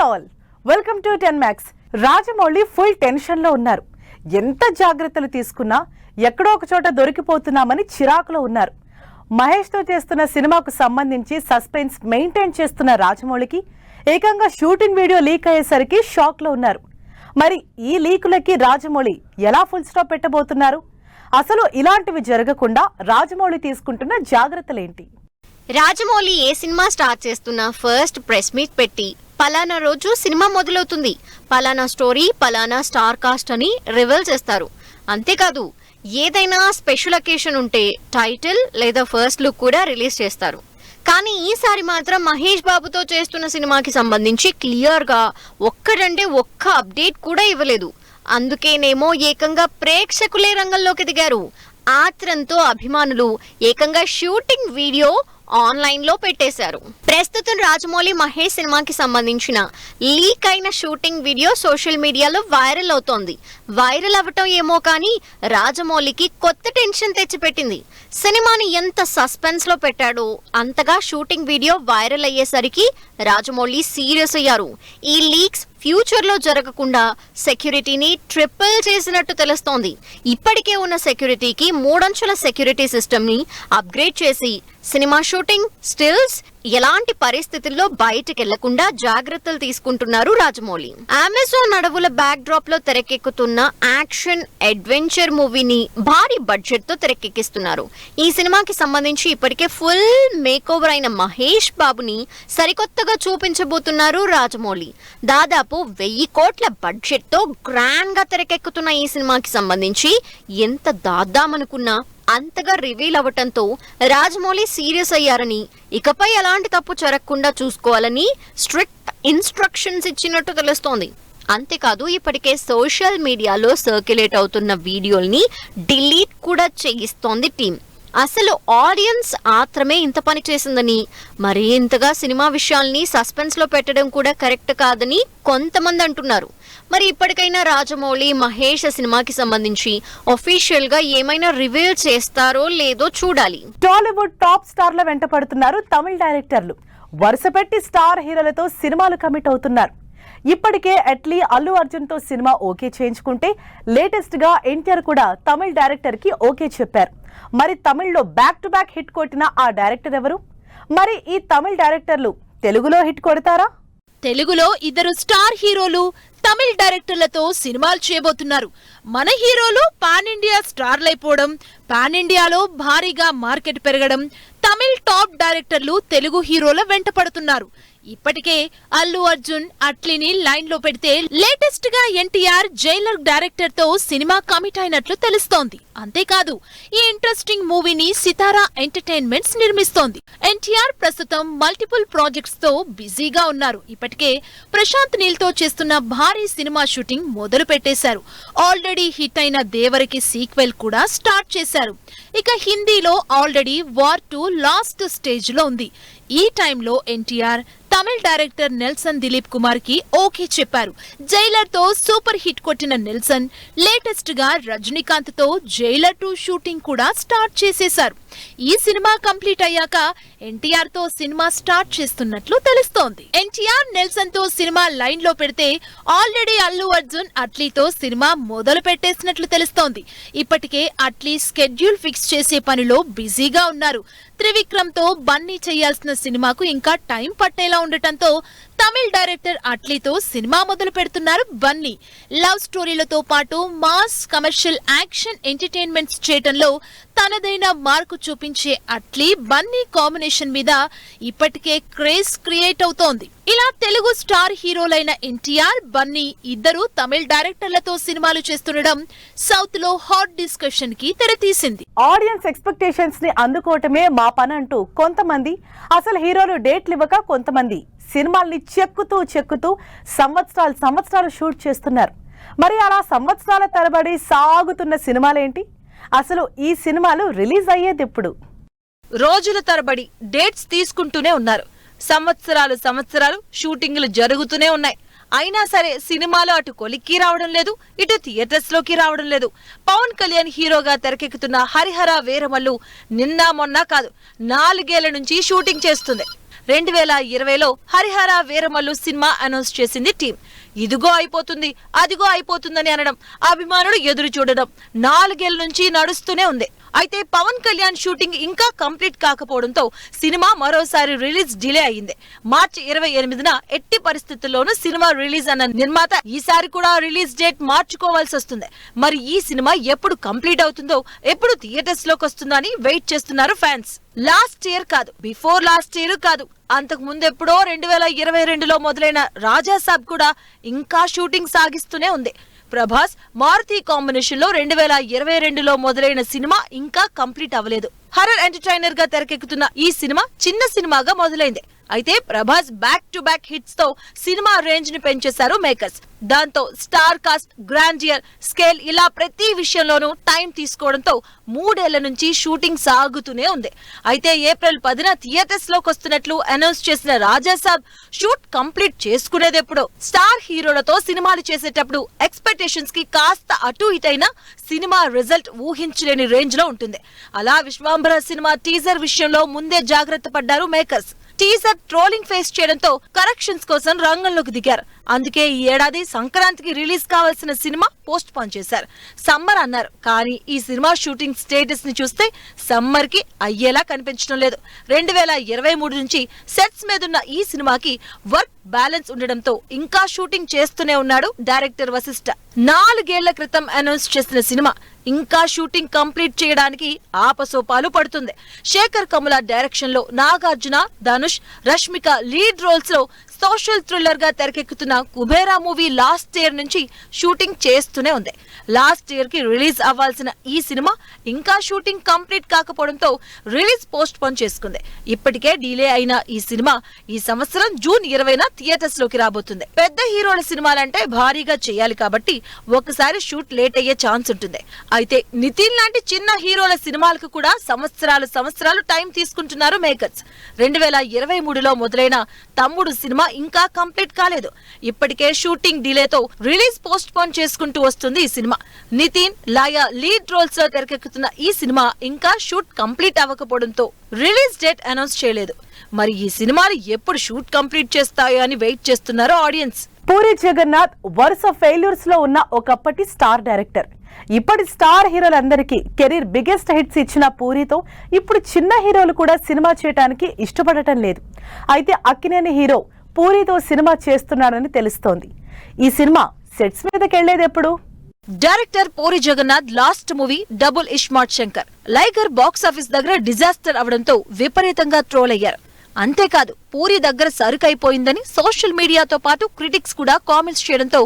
All welcome to 10 Max. Rajamouli full tension లో ఉన్నారు. ఎంత జాగ్రత్తలు తీసుకున్నా ఎక్కడో ఒక చోట దొరికిపోతున్నామని చిరాకులో ఉన్నారు. మహేష్ తో చేస్తున్న సినిమాకు సంబంధించి సస్పెన్స్ మెయింటైన్ చేస్తున్న రాజమౌళికి ఏకంగా షూటింగ్ వీడియో లీక్ అయ్యేసరికి షాక్ లో ఉన్నారు. మరి ఈ లీకులకి రాజమౌళి ఎలా ఫుల్ స్టాప్ పెట్టబోతున్నారు? అసలు ఇలాంటివి జరగకుండా రాజమౌళి తీసుకుంటున్న జాగ్రత్తలేంటి? రాజమౌళి ఏ సినిమా స్టార్ట్ చేస్తున్నా ఫస్ట్ ప్రెస్ మీట్ పెట్టి పలానా రోజు సినిమా మొదలవుతుంది, పలానా స్టోరీ, పలానా స్టార్ కాస్ట్ అని రివీల్ చేస్తారు. అంతేకాదు ఏదైనా స్పెషల్ అకేషన్ ఉంటే టైటిల్ లేదా ఫస్ట్ లుక్ కూడా రిలీజ్ చేస్తారు. కానీ ఈసారి మాత్రం మహేష్ బాబుతో చేస్తున్న సినిమాకి సంబంధించి క్లియర్ గా ఒక్కడంటే ఒక్క అప్డేట్ కూడా ఇవ్వలేదు. అందుకేనేమో ఏకంగా ప్రేక్షకులే రంగంలోకి దిగారు. ఆత్రంతో అభిమానులు ఏకంగా షూటింగ్ వీడియో ఆన్లైన్ లో పెట్టేశారు. ప్రస్తుతం రాజమౌళి మహేష్ సినిమాకి సంబంధించిన లీక్ అయిన షూటింగ్ వీడియో సోషల్ మీడియాలో వైరల్ అవుతోంది. వైరల్ అవ్వటం ఏమో కానీ రాజమౌళికి కొత్త టెన్షన్ తెచ్చిపెట్టింది. సినిమాని ఎంత సస్పెన్స్ లో పెట్టాడో అంతగా షూటింగ్ వీడియో వైరల్ అయ్యేసరికి రాజమౌళి సీరియస్ అయ్యారు. ఈ లీక్స్ ఫ్యూచర్ లో జరగకుండా సెక్యూరిటీని ట్రిపుల్ చేసినట్టు తెలుస్తోంది. ఇప్పటికే ఉన్న సెక్యూరిటీకి 3 అంచెల సెక్యూరిటీ సిస్టమ్ ని అప్గ్రేడ్ చేసి సినిమా షూటింగ్ స్టిల్స్ ఎలాంటి పరిస్థితుల్లో బయటకు వెళ్లకుండా జాగ్రత్తలు తీసుకుంటున్నారు రాజమౌళి. అమెజాన్ అడవుల బ్యాక్ డ్రాప్ లో తెరకెక్కుతున్న యాక్షన్ అడ్వెంచర్ మూవీని భారీ బడ్జెట్ తో తెరకెక్కిస్తున్నారు. ఈ సినిమాకి సంబంధించి ఇప్పటికే ఫుల్ మేక్ ఓవర్ అయిన మహేష్ బాబుని సరికొత్తగా చూపించబోతున్నారు రాజమౌళి. దాదాపు 1000 కోట్ల బడ్జెట్ తో గ్రాండ్ గా తెరకెక్కుతున్న ఈ సినిమాకి సంబంధించి ఎంత దాద్దామనుకున్నా అంతగా రివీల్ అవ్వటంతో రాజమౌళి సీరియస్ అయ్యారని, ఇకపై ఎలాంటి తప్పు జరగకుండా చూసుకోవాలని స్ట్రిక్ట్ ఇన్స్ట్రక్షన్స్ ఇచ్చినట్టు తెలుస్తోంది. అంతేకాదు ఇప్పటికే సోషల్ మీడియాలో సర్క్యులేట్ అవుతున్న వీడియోల్ని డిలీట్ కూడా చేయిస్తోంది టీం. అసలు ఆడియన్స్ ఆత్రమే ఇంత పని చేసిందని, మరీ ఇంతగా సినిమా విషయాల్ని సస్పెన్స్ లో పెట్టడం కూడా కరెక్ట్ కాదని కొంతమంది అంటున్నారు. మరి ఇప్పటికైనా రాజమౌళి మహేష్ సినిమాకి సంబంధించి అఫీషియల్ గా ఏమైనా రివీల్ చేస్తారో లేదో చూడాలి. టాలీవుడ్ టాప్ స్టార్ల వెంట పడుతున్నారు తమిళ డైరెక్టర్లు. వరుసపెట్టి స్టార్ హీరోలతో సినిమాలు కమిట్ అవుతున్నారు. ఇప్పటికే అట్లీ అల్లు అర్జున్ తో సినిమా ఓకే చేయించుకుంటే లేటెస్ట్ గా ఎన్టీఆర్ కూడా తమిళ డైరెక్టర్ కి ఓకే చెప్పారు. మరి తమిళ్లో బ్యాక్ టు బ్యాక్ హిట్ కొట్టిన ఆ డైరెక్టర్ ఎవరు? మరి ఈ తమిళ డైరెక్టర్లు తెలుగులో హిట్ కొడతారా? తెలుగులో 2 స్టార్ హీరోలు తమిళ డైరెక్టర్లతో సినిమాలు చేయబోతున్నారు. మన హీరోలు పాన్ ఇండియా స్టార్లైపోవడం, పాన్ ఇండియాలో భారీగా మార్కెట్ పెరగడం, తమిళ టాప్ డైరెక్టర్లు తెలుగు హీరోల వెంట పడుతున్నారు. ఇప్పటికే అల్లు అర్జున్ అట్లీని లైన్ లో పెడితే లేటెస్ట్ గా ఎన్టీఆర్ జైలర్ డైరెక్టర్ తో సినిమా కమిట్ అయినట్లు తెలుస్తోంది. అంతేకాదు ఈ ఇంట్రెస్టింగ్ మూవీని సితారా ఎంటర్టైన్మెంట్స్ నిర్మిస్తోంది. ఎన్టీఆర్ ప్రస్తుతం మల్టిపుల్ ప్రాజెక్ట్స్ తో బిజీగా ఉన్నారు. ఇప్పటికే ప్రశాంత్ నీల్ తో చేస్తున్న భారీ సినిమా షూటింగ్ మొదలు పెట్టేశారు. ఆల్రెడీ హిట్ అయిన దేవరికి సీక్వెల్ కూడా స్టార్ట్ చేశారు. ఇక హిందీలో ఆల్రెడీ వార్ 2 లాస్ట్ స్టేజ్ లో ఉంది. ఈ టైంలో ఎన్టీఆర్ తమిళ డైరెక్టర్ నెల్సన్ దిలీప్ కుమార్ కి ఓకే చెప్పారు. జైలర్ తో సూపర్ హిట్ కొట్టిన నెల్సన్ లేటెస్ట్ గా రజనీకాంత్ తో జైలర్ 2 షూటింగ్ కూడా స్టార్ట్ చేసేశారు. ఈ సినిమా కంప్లీట్ అయ్యాక ఎన్టీఆర్ తో సినిమా స్టార్ట్ చేస్తున్నట్లు తెలుస్తోంది. ఎన్టీఆర్ నెల్సన్ తో సినిమా లైన్ లో పెడితే ఆల్రెడీ అల్లు అర్జున్ అట్లీతో సినిమా మొదలు పెట్టేసినట్లు తెలుస్తోంది. ఇప్పటికే అట్లీ స్కెడ్యూల్ ఫిక్స్ చేసే పనిలో బిజీగా ఉన్నారు. త్రివిక్రమ్ తో బన్నీ చేయాల్సిన సినిమాకు ఇంకా టైం పట్టేలా ఉండటంతో తమిళ డైరెక్టర్ అట్లీతో సినిమా మొదలు పెడుతున్నారు బన్నీ. లవ్ స్టోరీలతో పాటు మాస్ కమర్షియల్ యాక్షన్ ఎంటర్టైన్మెంట్స్ చేయటంలో తనదైన మార్కు చూపించే అట్లీ బన్నీ కాంబినేషన్ మీద ఇప్పటికే క్రేజ్ క్రియేట్ అవుతోంది. ఇలా తెలుగు స్టార్ హీరోలైన ఎన్టీఆర్, బన్నీ ఇద్దరు తమిళ డైరెక్టర్లతో సినిమాలు చేస్తుండడం సౌత్ లో హాట్ డిస్కషన్ కి తెరతీసింది. ఆడియన్స్ ఎక్స్పెక్టేషన్స్ ని అందుకోవటమే మా పని అంటూ కొంతమంది, అసలు హీరోలు డేట్లు ఇవ్వక కొంతమంది సినిమాల్ని చెక్కుతూ సంవత్సరాలు షూట్ చేస్తున్నారు. మరి అలా సంవత్సరాల తరబడి సాగుతున్న సినిమాలేంటి? అసలు ఈ సినిమాలు రిలీజ్ అయ్యేది ఎప్పుడు? రోజుల తరబడి డేట్స్ తీసుకుంటూనే ఉన్నారు. సంవత్సరాలు షూటింగ్లు జరుగుతూనే ఉన్నాయి. అయినా సరే సినిమాలో అటు కొలిక్కి రావడం లేదు, ఇటు థియేటర్స్ లోకి రావడం లేదు. పవన్ కళ్యాణ్ హీరోగా తెరకెక్కుతున్న హరిహర వీరమల్లు నిన్న మొన్న కాదు 4 ఏళ్ల నుంచి షూటింగ్ చేస్తుంది. 2020లో హరిహర వీరమల్లు సినిమా అనౌన్స్ చేసింది టీం. ఇదిగో అయిపోతుంది, అదిగో అయిపోతుందని అనడం, అభిమానులు ఎదురు చూడడం 4 ఏళ్ల నుంచి నడుస్తూనే ఉంది. అయితే పవన్ కళ్యాణ్ షూటింగ్ ఇంకా కంప్లీట్ కాకపోవడంతో సినిమా మరోసారి రిలీజ్ డిలే అయింది. మార్చి 28న ఎట్టి పరిస్థితుల్లోనూ సినిమా రిలీజ్ అన్న నిర్మాత ఈసారి కూడా రిలీజ్ డేట్ మార్చుకోవాల్సి వస్తుంది. మరి ఈ సినిమా ఎప్పుడు కంప్లీట్ అవుతుందో, ఎప్పుడు థియేటర్స్ లోకి వస్తుందో అని వెయిట్ చేస్తున్నారు ఫ్యాన్స్. లాస్ట్ ఇయర్ కాదు, బిఫోర్ లాస్ట్ ఇయర్ కాదు, అంతకు ముందు ఎప్పుడో 2022లో మొదలైన రాజాసాబ్ కూడా ఇంకా షూటింగ్ సాగిస్తూనే ఉంది. ప్రభాస్ మారుతి కాంబినేషన్ లో 2022లో మొదలైన సినిమా ఇంకా కంప్లీట్ అవ్వలేదు. హర్రర్ ఎంటర్టైనర్ గా తెరకెక్కుతున్న ఈ సినిమా చిన్న సినిమాగా మొదలైంది. అయితే Prabhas back to back hits తో సినిమా రేంజ్ ని పెంచేశారు మేకర్స్. దాంతో స్టార్ కాస్ట్, గ్రాండియర్, స్కేల్ ఇలా ప్రతి విషయంలోనూ టైం తీసుకోవడంతో 3 ఏళ్ల నుంచి షూటింగ్ సాగుతూనే ఉంది. అయితే ఏప్రిల్ 10న థియేటర్స్ లోకి వస్తున్నట్లు అనౌన్స్ చేసిన రాజాసాబ్ షూట్ కంప్లీట్ చేసుకునేదెప్పుడో. స్టార్ హీరోలతో సినిమాలు చేసేటప్పుడు ఎక్స్పెక్టేషన్స్ కి కాస్త అటు ఇటైనా సినిమా రిజల్ట్ ఊహించలేని రేంజ్ లో ఉంటుంది. అలా విశ్వాంబర సినిమా టీజర్ విషయంలో ముందే జాగ్రత్త పడ్డారు మేకర్స్. టీజర్ ట్రోలింగ్ ఫేస్ చేయడంతో కరెక్షన్స్ కోసం రంగంలోకి దిగారు. అందుకే ఈ ఏడాది సంక్రాంతికి రిలీజ్ కావాల్సిన సినిమా పోస్ట్ పోన్ చేశారు. సమ్మర్ అన్నారు, కానీ ఈ సినిమా షూటింగ్ స్టేటస్ ని చూస్తే సమ్మర్ కి అయ్యేలా కనిపించడం లేదు. 2023 నుంచి సెట్స్ మీదున్న ఈ సినిమాకి వర్క్ బ్యాలెన్స్ ఉండడంతో ఇంకా షూటింగ్ చేస్తూనే ఉన్నాడు డైరెక్టర్ వశిష్ఠ. 4 ఏళ్ల క్రితం అనౌన్స్ చేసిన సినిమా ఇంకా షూటింగ్ కంప్లీట్ చేయడానికి ఆపసోపాలు పడుతుంది. శేఖర్ కమల డైరెక్షన్ లో నాగార్జున, ధనుష్, రష్మిక లీడ్ రోల్స్ లో సోషల్ థ్రిల్లర్ గా తెరకెక్కుతున్న కుబేరా మూవీ లాస్ట్ ఇయర్ నుంచి షూటింగ్ చేస్తూనే ఉంది. లాస్ట్ ఇయర్ కి రిలీజ్ అవ్వాల్సిన ఈ సినిమా ఇంకా షూటింగ్ కంప్లీట్ కాకపోవడంతో రిలీజ్ పోస్ట్ పోన్ చేసుకుంది. ఇప్పటికే డిలే అయిన ఈ సినిమా ఈ సంవత్సరం జూన్ 20న థియేటర్స్ లోకి రాబోతుంది. పెద్ద హీరోల సినిమాలంటే భారీగా చేయాలి కాబట్టి ఒకసారి షూట్ లేట్ అయ్యే ఛాన్స్ ఉంటుంది. అయితే నితిన్ లాంటి చిన్న హీరోల సినిమాలకు కూడా సంవత్సరాలు టైం తీసుకుంటున్నారు మేకర్స్. 2023లో మొదలైన తమ్ముడు సినిమా ఇంకా కంప్లీట్ కాలేదు. ఇప్పటికే షూటింగ్ డిలేతో రిలీజ్ పోస్ట్ పోన్ చేసుకుంటూ వస్తుంది ఈ సినిమా. నితిన్, లాయా లీడ్ రోల్స్ లో తెరకెక్కుతున్న ఈ సినిమా ఇంకా షూట్ కంప్లీట్ అవ్వకపోవడంతో రిలీజ్ డేట్ అనౌన్స్ చేయలేదు. మరి ఈ సినిమాలు ఎప్పుడు షూట్ కంప్లీట్ చేస్తాయో అని వెయిట్ చేస్తున్నారు ఆడియన్స్. పూరి జగన్నాథ్ వరుస ఫెయిల్యూర్స్ లో ఉన్న ఒకప్పటి స్టార్ డైరెక్టర్. ఇప్పటి స్టార్ హీరోలందరికీ కెరీర్ బిగ్గెస్ట్ హిట్స్ ఇచ్చిన పూరితో ఇప్పుడు చిన్న హీరోలు కూడా సినిమా చేయడానికి ఇష్టపడటం లేదు. అయితే అక్కినేని హీరో పూరితో సినిమా చేస్తున్నాడని తెలుస్తోంది. ఈ సినిమా సెట్స్ మీదకి వెళ్లేది ఎప్పుడు? Director Puri Jagannadh last movie double ismart Shankar Liger box office దగ్గర డిజాస్టర్ అవడంతో విపరీతంగా ట్రోల్ అయ్యారు. అంతేకాదు పూరి దగ్గర సరుకైపోయిందని సోషల్ మీడియాతో పాటు క్రిటిక్స్ కూడా కామెంట్స్ చేయడంతో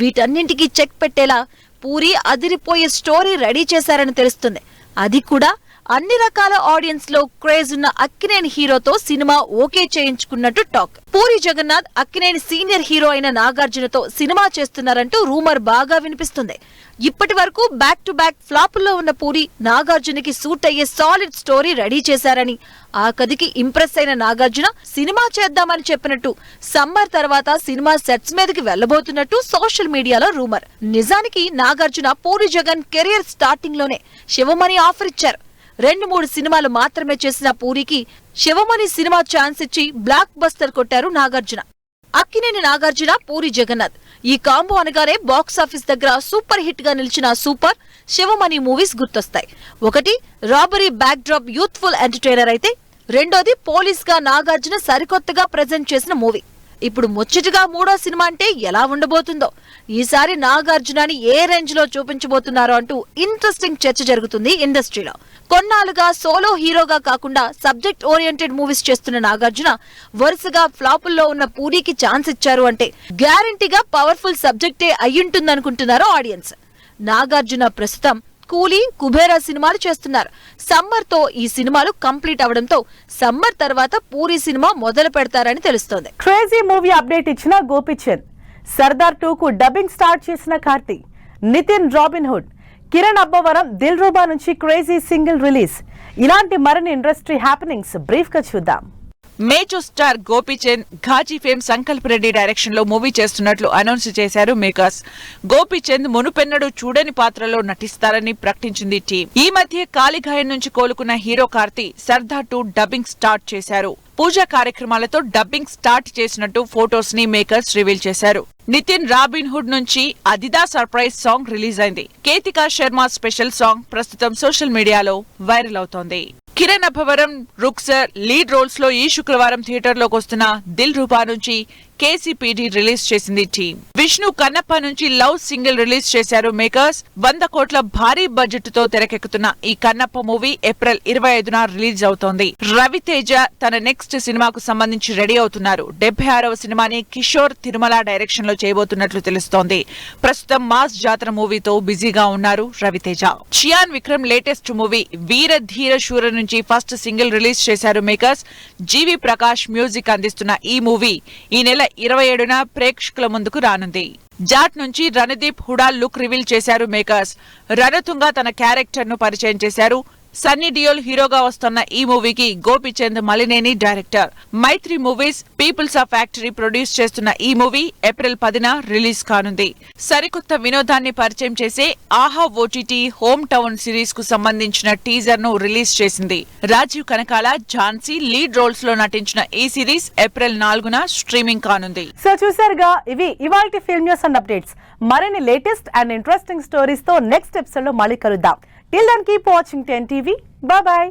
వీటన్నింటికీ చెక్ పెట్టేలా పూరి అదిరిపోయే స్టోరీ రెడీ చేశారని తెలుస్తుంది. అది కూడా అన్ని రకాల ఆడియన్స్ లో క్రేజ్ ఉన్న అక్కినేని హీరోతో సినిమా ఓకే చేయించుకున్నట్టు talk. Puri Jagannadh Akkineni senior hero అయిన నాగార్జునతో సినిమా చేస్తున్నారంటూ రూమర్ బాగా వినిపిస్తుంది. ఇప్పటి వరకు బ్యాక్ టు బ్యాక్ ఫ్లాపుల్లో ఉన్న పూరి నాగార్జునకి సూట్ అయ్యే సాలిడ్ స్టోరీ రెడీ చేశారని, ఆ కథకి ఇంప్రెస్ అయిన నాగార్జున సినిమా చేద్దామని చెప్పినట్టు సమ్మర్ తర్వాత సినిమా సెట్స్ మీదకి వెళ్లబోతున్నట్టు సోషల్ మీడియాలో రూమర్. నిజానికి నాగార్జున పూరి జగన్ కెరియర్ స్టార్టింగ్ లోనే శివమణి ఆఫర్ ఇచ్చారు. 2-3 సినిమాలు మాత్రమే చేసిన పూరికి శివమణి సినిమా ఛాన్స్ ఇచ్చి బ్లాక్ బస్టర్ కొట్టారు నాగార్జున. అక్కినేని నాగార్జున, పూరి జగన్నాథ్ ఈ కాంబో అనగానే బాక్స్ ఆఫీస్ దగ్గర సూపర్ హిట్ గా నిలిచిన సూపర్ శివమణి మూవీస్ గుర్తొస్తాయి. ఒకటి robbery back drop youthful entertainer అయితే, రెండోది పోలీస్ గా నాగార్జున సరికొత్తగా ప్రెజెంట్ చేసిన మూవీ. ఇప్పుడు ముచ్చటగా 3వ సినిమా అంటే ఎలా ఉండబోతుందో, ఈసారి నాగార్జునని ఏ రేంజ్ లో చూపించబోతున్నారో అంటూ ఇంట్రెస్టింగ్ చర్చ జరుగుతుంది ఇండస్ట్రీలో. కొన్నాళ్లుగా సోలో హీరోగా కాకుండా సబ్జెక్ట్ ఓరియంటెడ్ మూవీస్ చేస్తున్న నాగార్జున వరుసగా ఫ్లాపుల్లో ఉన్న పూరికి ఛాన్స్ ఇచ్చారు అంటే గ్యారంటీగా పవర్ఫుల్ సబ్జెక్టే అయ్యుంటుందనుకుంటున్నారు ఆడియన్స్. నాగార్జున ప్రస్తుతం కూలీ, కుబేరా సినిమాలు చేస్తున్నారు. సమ్మర్ తో ఈ సినిమాలు కంప్లీట్ అవడంతో సమ్మర్ తర్వాత పూరి సినిమా మొదలు పెడతారని తెలుస్తోంది. క్రేజీ మూవీ అప్డేట్ ఇచ్చిన గోపీచంద్, సర్దార్ 2కు డబ్బింగ్ స్టార్ట్ చేసిన కార్తీ, నితిన్ రాబిన్ హుడ్, కిరణ్ అబ్బవరం దిల్ రూబా నుంచి క్రేజీ సింగిల్ రిలీజ్. ఇలాంటి మరిన్ని ఇండస్ట్రీ హ్యాపెనింగ్స్ బ్రీఫ్ గా చూద్దాం. Major star Gopichand Ghazi fame Sankalp Reddy direction లో మూవీ చేస్తున్నట్లు అనౌన్స్ చేశారు మేకర్స్. గోపీచంద్ మునుపెన్నడూ చూడని పాత్రలో నటిస్తారని ప్రకటించింది టీం. ఈ మధ్య కాలిగాయం నుంచి కోలుకున్న hero Karthi Sardar 2 dubbing start చేశారు. పూజా కార్యక్రమాలతో డబ్బింగ్ స్టార్ట్ చేసినట్టు ఫోటోస్ ని మేకర్స్ రివీల్ చేశారు. నితిన్ రాబిన్ హుడ్ నుంచి అదిదా సర్ప్రైజ్ సాంగ్ రిలీజ్ అయింది. కేతికా శర్మ స్పెషల్ సాంగ్ ప్రస్తుతం సోషల్ మీడియాలో వైరల్ అవుతోంది. కిరణ్ అభవరం, రుక్సర్ లీడ్ రోల్స్ లో ఈ శుక్రవారం థియేటర్లోకి వస్తున్న దిల్ రూపా నుంచి కేసీపీడీ రిలీజ్ చేసింది టీం. విష్ణు కన్నప్ప నుంచి లవ్ సింగిల్ రిలీజ్ చేశారు మేకర్స్. 100 కోట్ల భారీ బడ్జెట్ తో తెరకెక్కుతున్న ఈ కన్నప్ప మూవీ ఏప్రిల్ 25న రిలీజ్ అవుతోంది. రవితేజ తన నెక్స్ట్ సినిమాకు సంబంధించి రెడీ అవుతున్నారు. 76వ సినిమాని కిషోర్ తిరుమల డైరెక్షన్ లో చేయబోతున్నట్లు తెలుస్తోంది. ప్రస్తుతం మాస్ జాతర మూవీతో బిజీగా ఉన్నారు రవితేజ. చియాన్ విక్రమ్ లేటెస్ట్ మూవీ వీర ధీర శూర నుంచి ఫస్ట్ సింగిల్ రిలీజ్ చేశారు మేకర్స్. జీవి ప్రకాష్ మ్యూజిక్ అందిస్తున్న ఈ మూవీ ఈ నెల 27న ప్రేక్షకుల ముందుకు రానుంది. జాట్ నుంచి రణదీప్ హుడా లుక్ రివీల్ చేశారు మేకర్స్. రణతుంగ తన క్యారెక్టర్ ను పరిచయం చేశారు. సన్నీ డియోల్ హీరోగా వస్తున్న ఈ మూవీకి Gopichand Malineni director. Mythri movies, peoples of factory produce చేస్తున్న ఈ మూవీ ఏప్రిల్ 10న రిలీజ్ కానుంది. సరికొత్త వినోదాన్ని పరిచయం చేసే ఆహా ఓటీటీ హోమ్ టౌన్ సిరీస్ కు సంబంధించిన టీజర్ ను రిలీజ్ చేసింది. రాజీవ్ కనకాల, ఝాన్సీ లీడ్ రోల్స్ లో నటించిన ఈ సిరీస్ ఏప్రిల్ 4న స్ట్రీమింగ్ కానుంది. సో చూసారుగా, ఇవి ఇవాల్టి ఫిల్మ్ న్యూస్ అండ్ అప్డేట్స్. మరిన్ని లేటెస్ట్ అండ్ ఇంట్రెస్టింగ్ స్టోరీస్ తో నెక్స్ట్ ఎపిసోడ్ లో మళ్ళీ కలుద్దాం. Till then, keep watching 10 TV. Bye-bye.